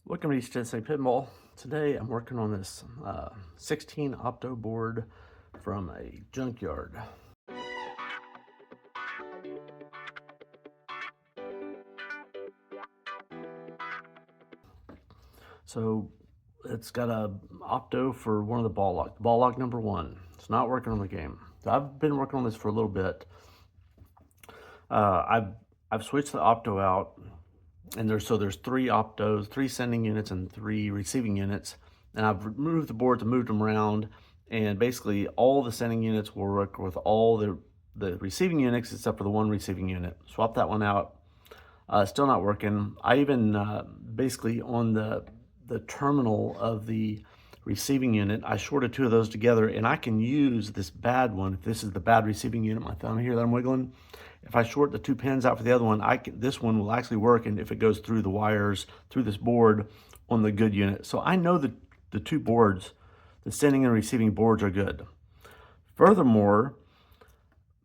Welcome to East Tennessee Pinball. Today I'm working on this 16 Opto board from a junkyard. So it's got a Opto for one of the ball lock number 1. It's not working on the game. So I've been working on this for a little bit. I've switched the Opto out, and there's 3 Optos, 3 sending units and 3 receiving units, and I've removed the boards and moved them around, and basically all the sending units will work with all the receiving units except for the one receiving unit. Swap that one out. Still not working. I even basically on the terminal of the receiving unit, I shorted 2 of those together, and I can use this bad one. If this is the bad receiving unit, my thumb here that I'm wiggling, if I short the 2 pins out for the other one, this one will actually work, and if it goes through the wires, through this board on the good unit. So I know that the 2 boards, the sending and receiving boards, are good. Furthermore,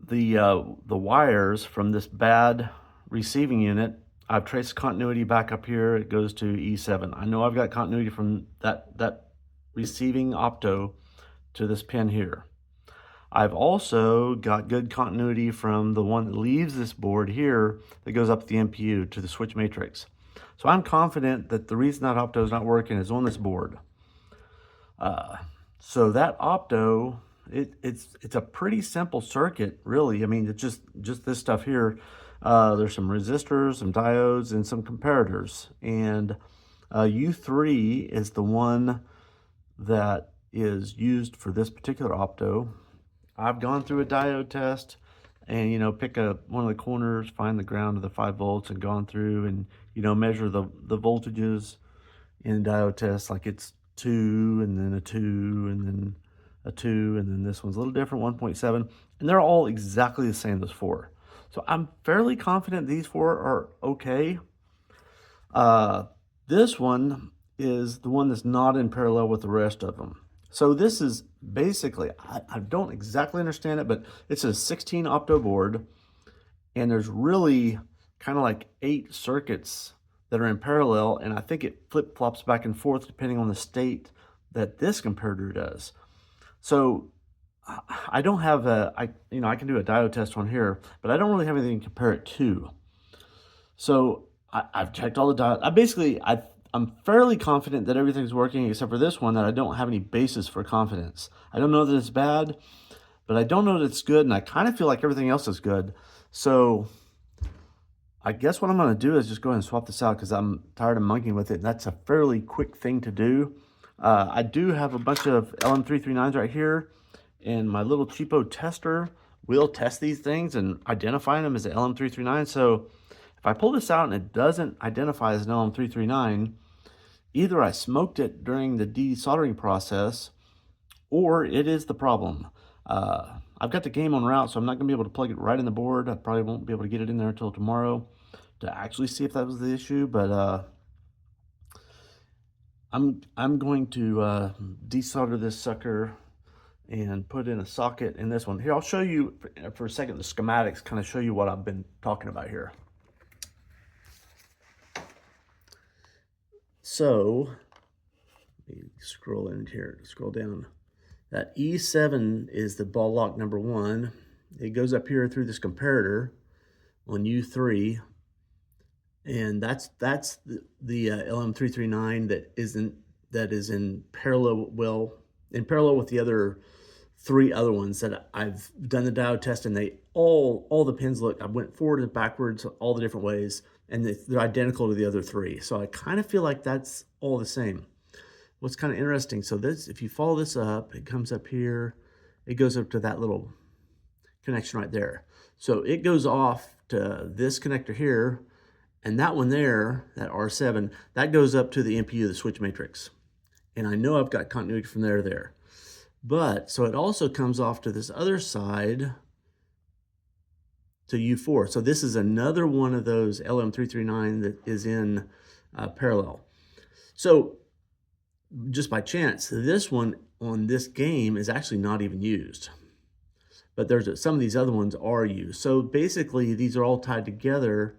the wires from this bad receiving unit, I've traced continuity back up here. It goes to E7. I know I've got continuity from that receiving Opto to this pin here. I've also got good continuity from the one that leaves this board here that goes up the MPU to the switch matrix. So I'm confident that the reason that Opto is not working is on this board. So that Opto, it's a pretty simple circuit, really. I mean, it's just this stuff here. There's some resistors, some diodes, and some comparators. And U3 is the one that is used for this particular Opto. I've gone through a diode test and, pick one of the corners, find the ground of the 5 volts, and gone through and, measure the voltages in diode tests, like it's 2 and then a 2 and then a 2, and then this one's a little different, 1.7, and they're all exactly the same, those 4. So I'm fairly confident these 4 are okay. This one is the one that's not in parallel with the rest of them. So this is basically, I don't exactly understand it, but it's a 16 Opto board, and there's really kind of like 8 circuits that are in parallel, and I think it flip-flops back and forth depending on the state that this comparator does. So I don't have I can do a diode test on here, but I don't really have anything to compare it to. So I've checked all the diodes. I'm fairly confident that everything's working except for this one that I don't have any basis for confidence. I don't know that it's bad, but I don't know that it's good, and I kind of feel like everything else is good. So I guess what I'm going to do is just go ahead and swap this out because I'm tired of monkeying with it, and that's a fairly quick thing to do. I do have a bunch of LM339s right here, and my little cheapo tester will test these things and identify them as an LM339. So if I pull this out and it doesn't identify as an LM339, either I smoked it during the desoldering process, or it is the problem. I've got the game on route, so I'm not going to be able to plug it right in the board. I probably won't be able to get it in there until tomorrow to actually see if that was the issue, but I'm going to desolder this sucker and put in a socket in this one. Here, I'll show you for a second the schematics, kind of show you what I've been talking about here. So, let me scroll in here, scroll down. That E7 is the ball lock number 1. It goes up here through this comparator on U3, and that's the LM339 that is in parallel with the other 3 other ones that I've done the diode test, and they all the pins look. I went forward and backwards all the different ways, and they're identical to the other 3. So I kind of feel like that's all the same. What's kind of interesting, so this, if you follow this up, it comes up here, it goes up to that little connection right there. So it goes off to this connector here, and that one there, that R7, that goes up to the MPU, the switch matrix. And I know I've got continuity from there to there. But, so it also comes off to this other side to U4. So this is another one of those LM339 that is in parallel. So just by chance, this one on this game is actually not even used. But some of these other ones are used. So basically, these are all tied together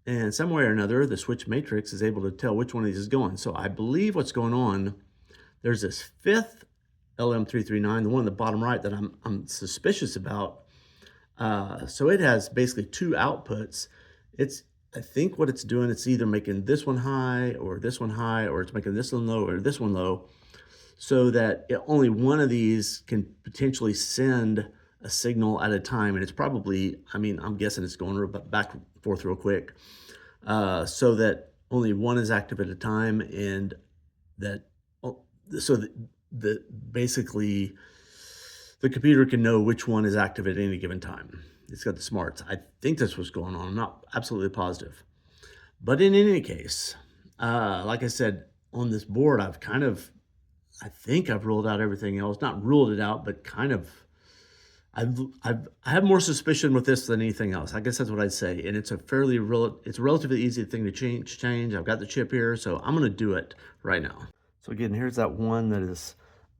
And some way or another, the switch matrix is able to tell which one of these is going. So I believe what's going on, there's this fifth LM339, the one on the bottom right that I'm suspicious about. So it has basically two outputs. I think what it's doing, it's either making this one high, or it's making this one low or this one low, so that only one of these can potentially send a signal at a time. And it's probably, I mean, I'm guessing it's going back and forth real quick, so that only one is active at a time, and that, so that basically the computer can know which one is active at any given time. It's got the smarts. I think that's what's going on. I'm not absolutely positive. But in any case, like I said, on this board, I think I've ruled out everything else. Not ruled it out, but kind of, I have more suspicion with this than anything else. I guess that's what I'd say. And it's a relatively easy thing to change. I've got the chip here, so I'm going to do it right now. So again, here's that one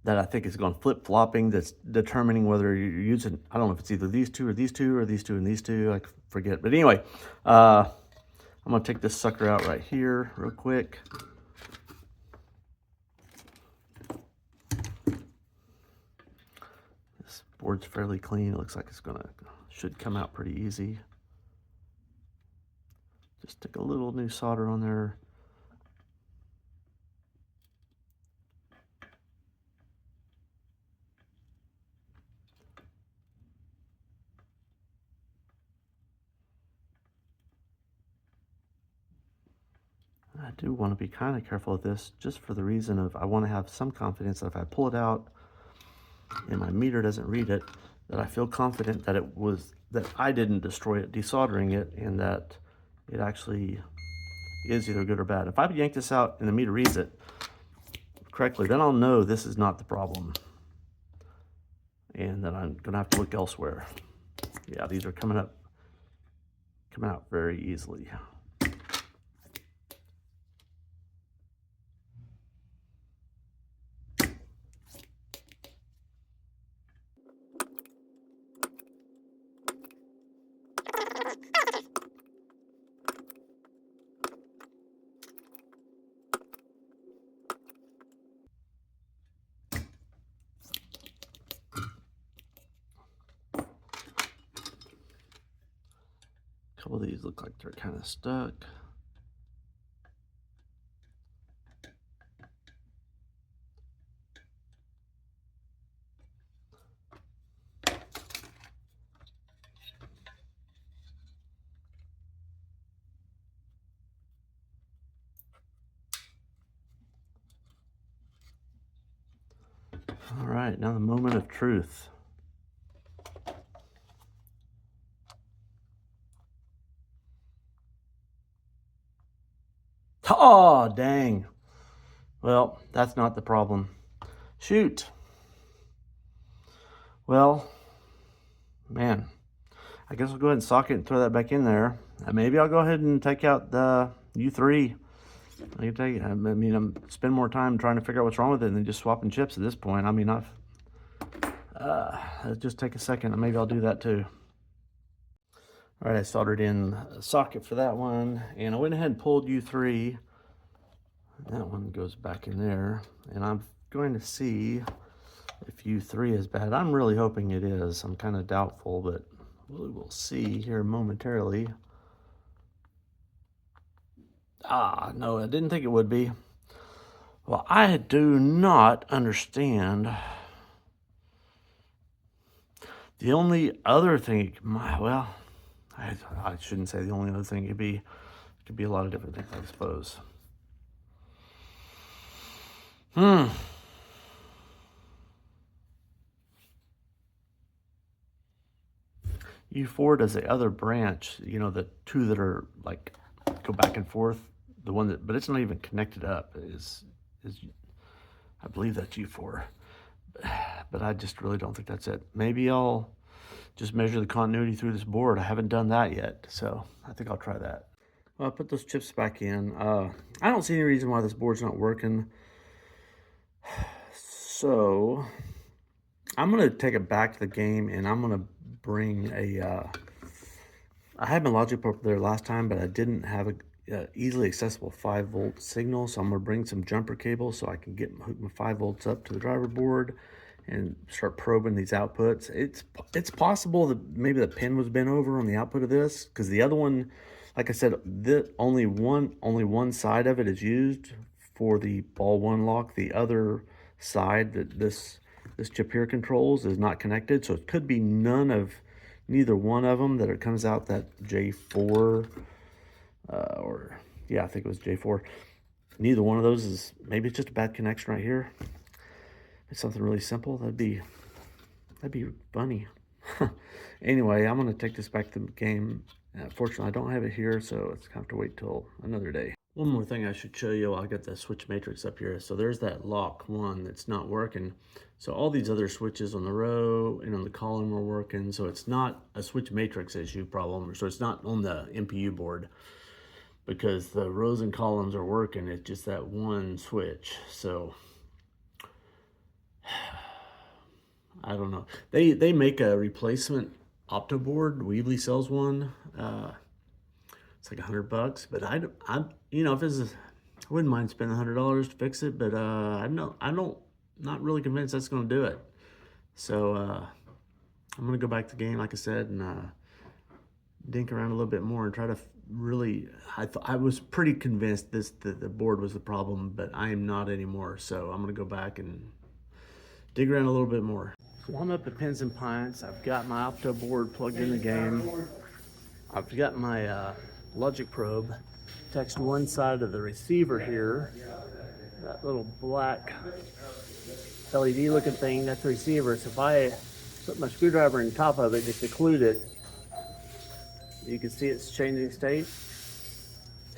that I think is going flip-flopping, that's determining whether you're using, I don't know if it's either these two or these two or these two and these two, I forget. But anyway, I'm gonna take this sucker out right here real quick. This board's fairly clean. It looks like should come out pretty easy. Just stick a little new solder on there. I do want to be kind of careful with this, just for the reason of I want to have some confidence that if I pull it out and my meter doesn't read it, that I feel confident that that I didn't destroy it desoldering it, and that it actually is either good or bad. If I yank this out and the meter reads it correctly, then I'll know this is not the problem, and that I'm gonna have to look elsewhere. Yeah, these are coming out very easily. A couple of these look like they're kind of stuck. All right, now the moment of truth. Oh, dang. Well, that's not the problem. Shoot. Well, man, I guess I'll go ahead and socket and throw that back in there. Maybe I'll go ahead and take out the U3. I mean, I'm spend more time trying to figure out what's wrong with it than just swapping chips at this point. I mean, it'll just take a second, and maybe I'll do that too. All right, I soldered in a socket for that one, and I went ahead and pulled U3. That one goes back in there, and I'm going to see if U3 is bad. I'm really hoping it is. I'm kind of doubtful, but we'll see here momentarily. No, I didn't think it would be. Well, I do not understand. The only other thing, well, I shouldn't say the only other thing. It could be a lot of different things, I suppose. U4 does the other branch, you know, the two that are like go back and forth. The one that, but it's not even connected up, is I believe that's U4. But I just really don't think that's it. Maybe I'll just measure the continuity through this board. I haven't done that yet, so I think I'll try that. Well, I'll put those chips back in. I don't see any reason why this board's not working. So I'm gonna take it back to the game, and I'm gonna bring a I had my logic probe there last time, but I didn't have a easily accessible 5-volt signal, so I'm gonna bring some jumper cables so I can hook my 5 volts up to the driver board and start probing these outputs. It's possible that maybe the pin was bent over on the output of this, because the other one, like I said, only one side of it is used for the ball 1 lock. The other side that this chip here controls is not connected, so it could be neither one of them that it comes out that J4, or yeah, I think it was J4. Neither one of those is, maybe it's just a bad connection right here. It's something really simple. That'd be funny. Anyway, I'm gonna take this back to the game. Fortunately, I don't have it here, so it's gonna have to wait till another day. One more thing I should show you. I got the switch matrix up here. So there's that lock 1 that's not working. So all these other switches on the row and on the column are working. So it's not a switch matrix issue problem. So it's not on the MPU board, because the rows and columns are working. It's just that one switch. So I don't know. They make a replacement Opto board. Weebly sells one. It's like $100, but I you know, if it's I wouldn't mind spending $100 to fix it, but I'm not really convinced that's going to do it. So I'm going to go back to the game, like I said, and dink around a little bit more and try to really. I was pretty convinced that the board was the problem, but I am not anymore. So I'm going to go back and dig around a little bit more. So I'm up at Pins and Pints. I've got my Opto board plugged in the game. I've got my logic probe attached to one side of the receiver here. That little black LED looking thing, that's the receiver. So if I put my screwdriver on top of it, just to occlude it, you can see it's changing state.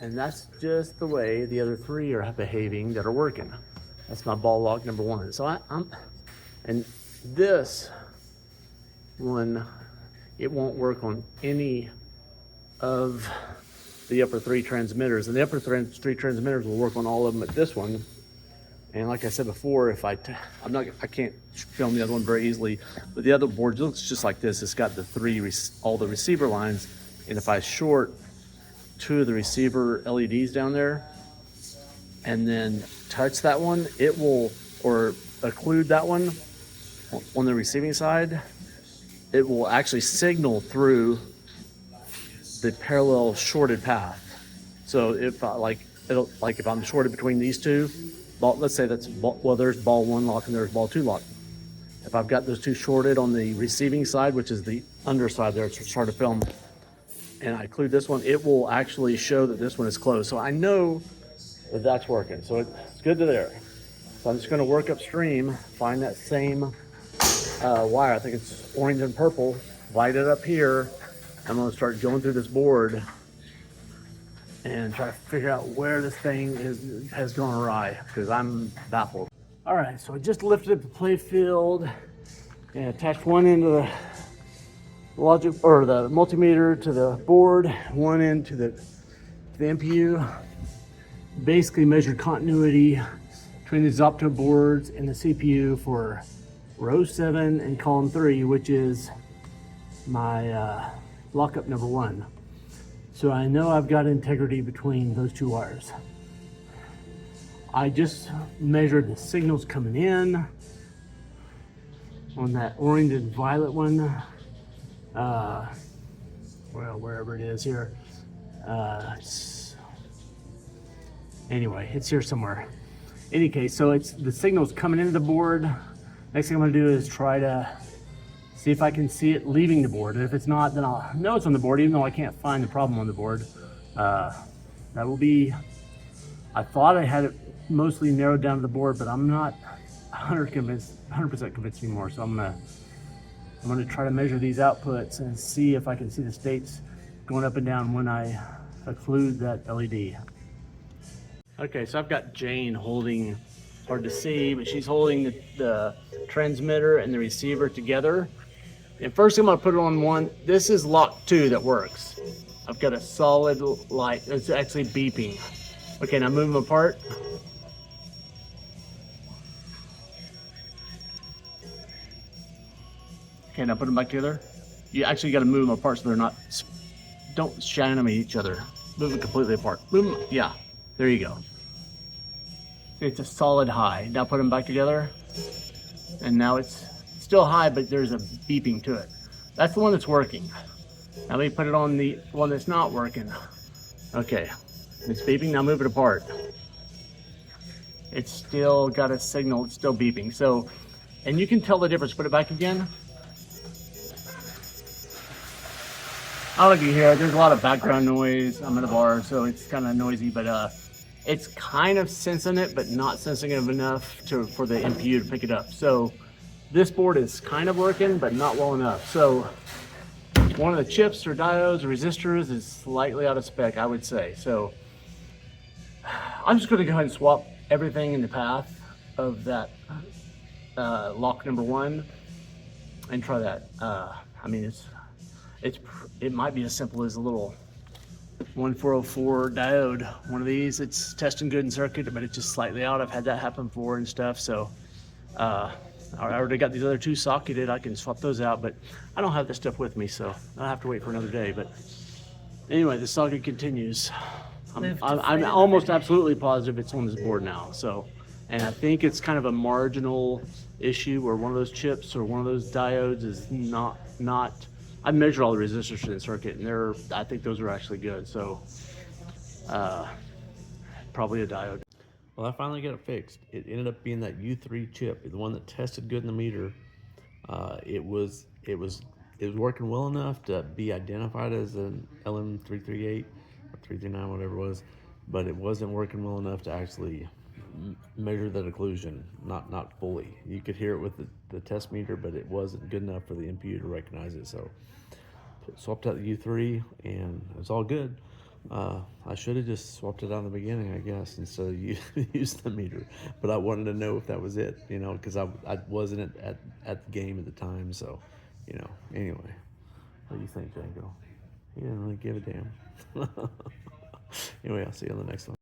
And that's just the way the other 3 are behaving that are working. That's my ball lock number 1. So and this one, it won't work on any of the upper 3 transmitters, and the upper 3 transmitters will work on all of them at this one. And like I said before, if I can't film the other one very easily, but the other board looks just like this. It's got the all the receiver lines, and if I short 2 of the receiver LEDs down there and then touch that one, it will, or occlude that one on the receiving side, it will actually signal through the parallel shorted path. So if if I'm shorted between these 2, let's say there's ball 1 lock and there's ball 2 lock. If I've got those 2 shorted on the receiving side, which is the underside there, it's hard to film, and I occlude this one, it will actually show that this one is closed. So I know that that's working. So it's good to there. So I'm just going to work upstream, find that same wire. I think it's orange and purple. Light it up here. I'm going to start going through this board and try to figure out where this thing has gone awry, because I'm baffled. All right, so I just lifted up the play field and attached one end of the logic or the multimeter to the board, one end to the MPU. Basically measured continuity between these Opto boards and the CPU for row 7 and column 3, which is my lockup number 1. So I know I've got integrity between those 2 wires. I just measured the signals coming in on that orange and violet one. Well, wherever it is here. Anyway, it's here somewhere. Any case, so it's the signal's coming into the board. Next thing I'm gonna do is try to see if I can see it leaving the board. And if it's not, then I'll know it's on the board, even though I can't find the problem on the board. That will be, I thought I had it mostly narrowed down to the board, but I'm not 100% convinced anymore. So I'm gonna try to measure these outputs and see if I can see the states going up and down when I occlude that LED. Okay, so I've got Jane holding, hard to see, but she's holding the transmitter and the receiver together. And first I'm gonna put it on one. This is lock 2 that works. I've got a solid light. It's actually beeping. Okay, now move them apart. Okay, now put them back together. You actually got to move them apart so they're not don't shine them at each other. Move them completely apart. Move them, yeah, there you go. It's a solid high. Now put them back together, and now it's still high, but there's a beeping to it. That's the one that's working. Now let me put it on the one that's not working. Okay, it's beeping, now move it apart. It's still got a signal, it's still beeping. So, and you can tell the difference. Put it back again. I don't know if you hear it, there's a lot of background noise. I'm in a bar, so it's kind of noisy, but it's kind of sensing it, but not sensing it enough for the MPU to pick it up. So this board is kind of working, but not well enough. So one of the chips or diodes or resistors is slightly out of spec, I would say. So I'm just gonna go ahead and swap everything in the path of that lock number 1 and try that. I mean, it might be as simple as a little 1404 diode, one of these. It's testing good in circuit, but it's just slightly out. I've had that happen before and stuff. So I already got these other 2 socketed. I can swap those out, but I don't have this stuff with me, so I'll have to wait for another day. But anyway, the socket continues. I'm almost absolutely positive it's on this board now. So, and I think it's kind of a marginal issue where one of those chips or one of those diodes is not. I measured all the resistors in the circuit, and I think those are actually good. So, probably a diode. Well, I finally got it fixed. It ended up being that U3 chip, the one that tested good in the meter. It was working well enough to be identified as an LM338 or 339, whatever it was, but it wasn't working well enough to actually measure that occlusion. Not fully. You could hear it with the test meter, but it wasn't good enough for the MPU to recognize it. So swapped out the U3, and it's all good. I should have just swapped it out in the beginning, I guess, instead of use the meter. But I wanted to know if that was it, because I wasn't at the game at the time. So, anyway. What do you think, Django? He didn't really give a damn. Anyway, I'll see you on the next one.